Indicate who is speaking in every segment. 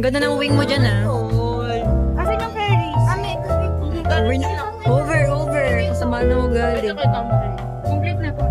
Speaker 1: Ganda ng wing mo dyan, ah.
Speaker 2: Kasi yung fairies.
Speaker 1: Over na. Over. Kasama na mo galing.
Speaker 2: Complete na po.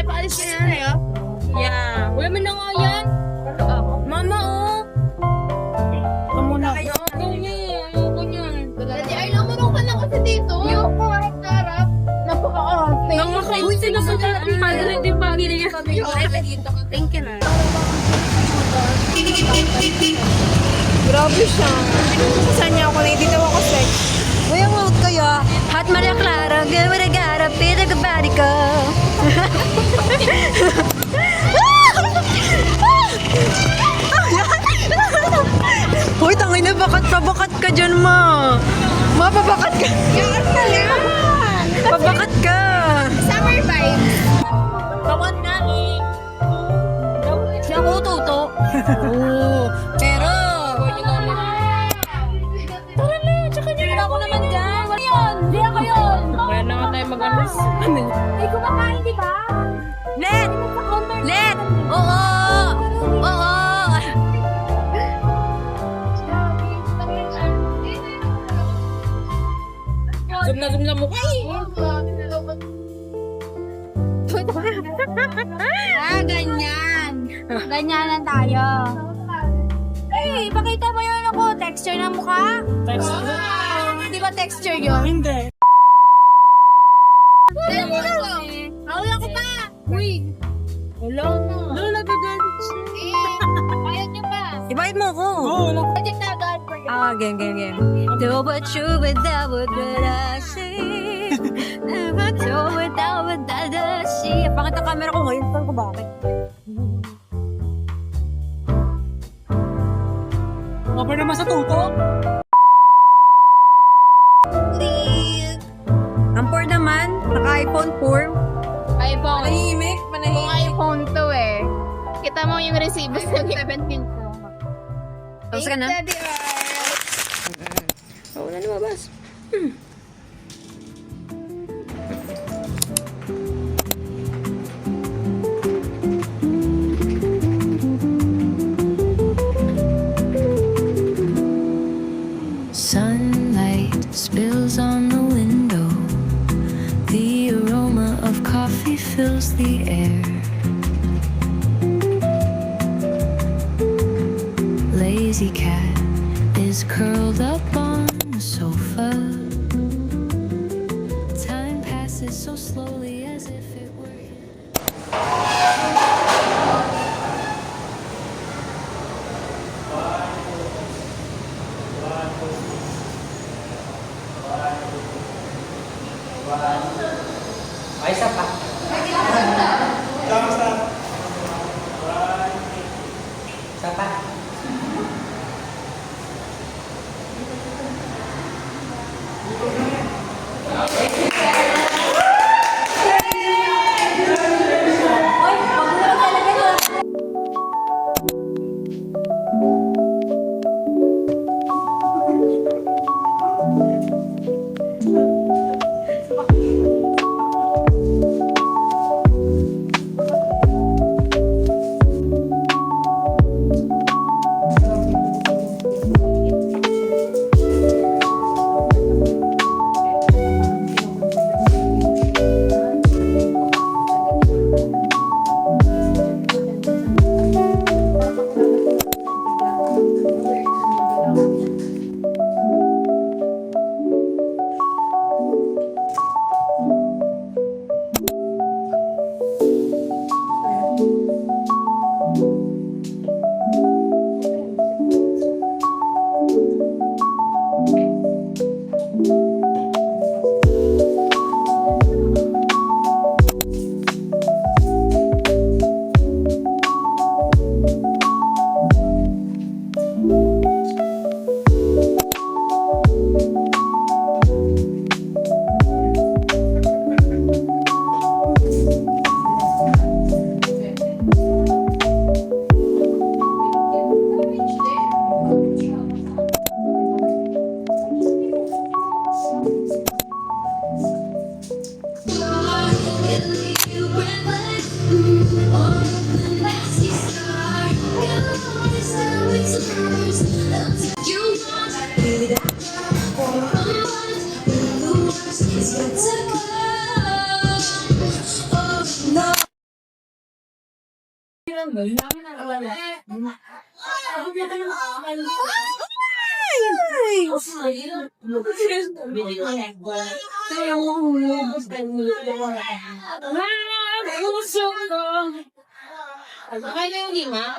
Speaker 2: Paalis ka na ya?
Speaker 1: Yeah.
Speaker 2: Wala mo na nga yan. Mama, oh.
Speaker 1: Kamu na.
Speaker 2: Ayoko niyan. Dati ay namurong ka na kasi dito. Ayoko, harap na harap. Napaka-arte.
Speaker 1: Uy, sino sa dyan? Pagod din pagod niya.
Speaker 2: Thank you na.
Speaker 3: Grabe siya. Saan niya ako na hindi daw ako sex.
Speaker 1: Uy, ang out kaya. Hot Maria Clara, gawin na gara, pinagabari ko. Uy, tangay na, bakat ka dyan, ma. Ma, pabakat ka.
Speaker 3: Yan na lang!
Speaker 1: Pabakat ka.
Speaker 3: Summer vibes.
Speaker 2: Tawad na eh.
Speaker 1: Siya ko, Toto. Oo. Pero,
Speaker 2: Tara na, tsaka niya. Wala ko naman dyan. Wala yun. Hindi ako yun.
Speaker 3: Kaya na nga tayo mag-alas.
Speaker 2: Ay, kumakain, di ba?
Speaker 1: Let!
Speaker 2: Sa counter.
Speaker 1: Let! Oo! Oo!
Speaker 3: Zoom na mukha eh.
Speaker 2: Ganyan. Ganyan lang tayo. Eh, pakita mo yun ako. Texture ng mukha. Di ba texture yun?
Speaker 3: Hindi.
Speaker 2: Wala ko pa. Uy.
Speaker 3: Wala na. Wala na gagawin.
Speaker 2: Ayaw niyo pa.
Speaker 1: Invite mo ko.
Speaker 3: Oo, wala.
Speaker 2: Project na agad for you.
Speaker 1: Ah, game. Do what you without what I say. Do without what I see. Bakit ang camera ko ngayon? Saan ko bakit?
Speaker 3: Kapag naman sa tuko.
Speaker 1: Ang poor naman, naka-iPhone 4.
Speaker 2: iPhone.
Speaker 3: Manahimik.
Speaker 2: Kung iPhone to eh. Kita mo yung resibo sa 17 ko.
Speaker 1: Tapos ka na?
Speaker 2: Daddy,
Speaker 1: Oo na lumabas.
Speaker 4: Sunlight spills on the window. The aroma of coffee fills the air. Lazy cat is curled up on the sofa. Time passes so slowly as if it were.
Speaker 5: Ay, isa pa. Isa pa.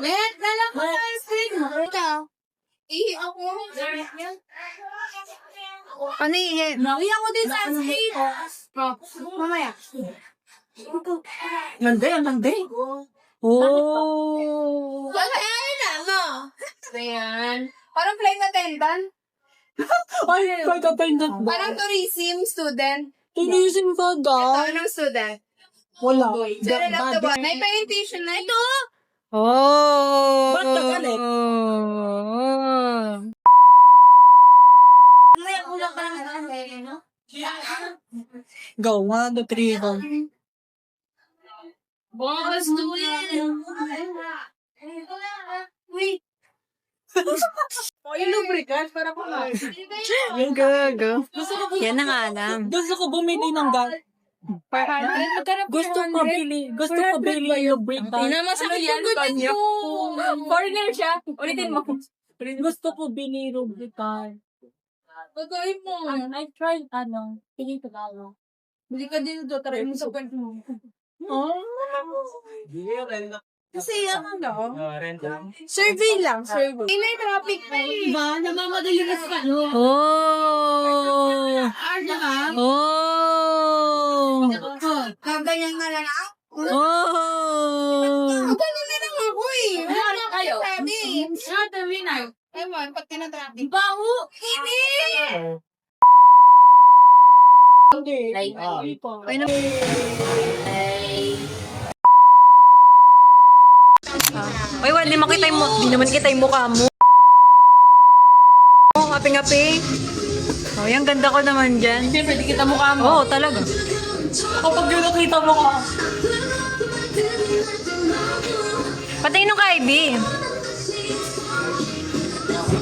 Speaker 2: Bet, dala ko sa screen mo. Ito. Ako.
Speaker 3: Ano ihi?
Speaker 2: Ako din sa screen. Mamaya.
Speaker 3: Nande. Oh.
Speaker 2: Ayan na, no? Ayan. Parang flight attendant.
Speaker 3: Ay, pagkapindot ba?
Speaker 2: Parang tourism student.
Speaker 3: Tulisin pa daw.
Speaker 2: Anong student?
Speaker 3: Wala.
Speaker 2: Student of the boy. May orientation na ito.
Speaker 3: Oh.
Speaker 5: Ba't nagalit?
Speaker 2: May ulang ka lang no?
Speaker 3: Go, 1, 2, 3, go.
Speaker 2: Boss, do it! Wait.
Speaker 3: Yung lubricant para ko nga.
Speaker 1: Go. Yan ang alam.
Speaker 3: Gusto ko bumili ng Gusto ko bili lubricant.
Speaker 2: Masakit yung ganyan ko.
Speaker 3: Foreigner siya. Ulitin mo. Gusto ko bili lubricant.
Speaker 2: Gagawin mo.
Speaker 3: I tried, pili Tagalog.
Speaker 2: Bili ka din ito. Try mo sa kwento mo. Kasi survey lang. Inay traffic pa eh.
Speaker 1: Diba? Namamadali na sa ano.
Speaker 2: Kaganyan na lang. Ganun na lang ako eh. Wala kayo. Sabi. Ewan, pag tinatraffic. Baho! Hindi!
Speaker 1: Uy, hindi makita yung di naman kita yung mukha mo. Oh, ngapi-ngapi. Oh, yung ganda ko naman dyan.
Speaker 3: Siyempre, di kita mukha mo.
Speaker 1: Oo, talaga.
Speaker 3: Kapag yun nakita mo ka.
Speaker 1: Patingin nung kay Ivy.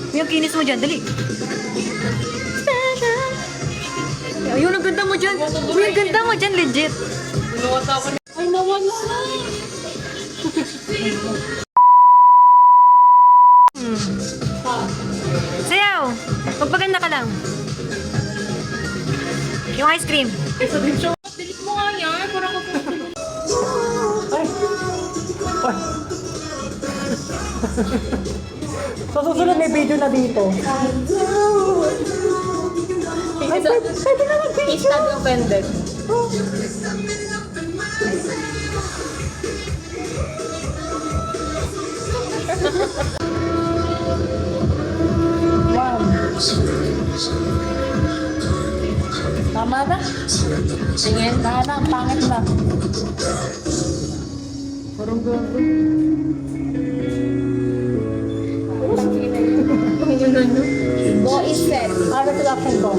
Speaker 1: Yung kinis mo dyan, dali. Ayun, ang ganda mo dyan. Uy, ang ganda mo dyan, legit.
Speaker 3: Ay, nawala.
Speaker 1: Sayaw! Magpaganda ka lang. Yung ice cream.
Speaker 2: Delete mo nga yan. Parang ako
Speaker 3: Sa susunod may video na dito. Ay, pwede na mag-video. Hashtag offended. Wow. Tama na. Tingin, tama na. Ang pangit na. Parang gago. Go is set. Ano sa action ko?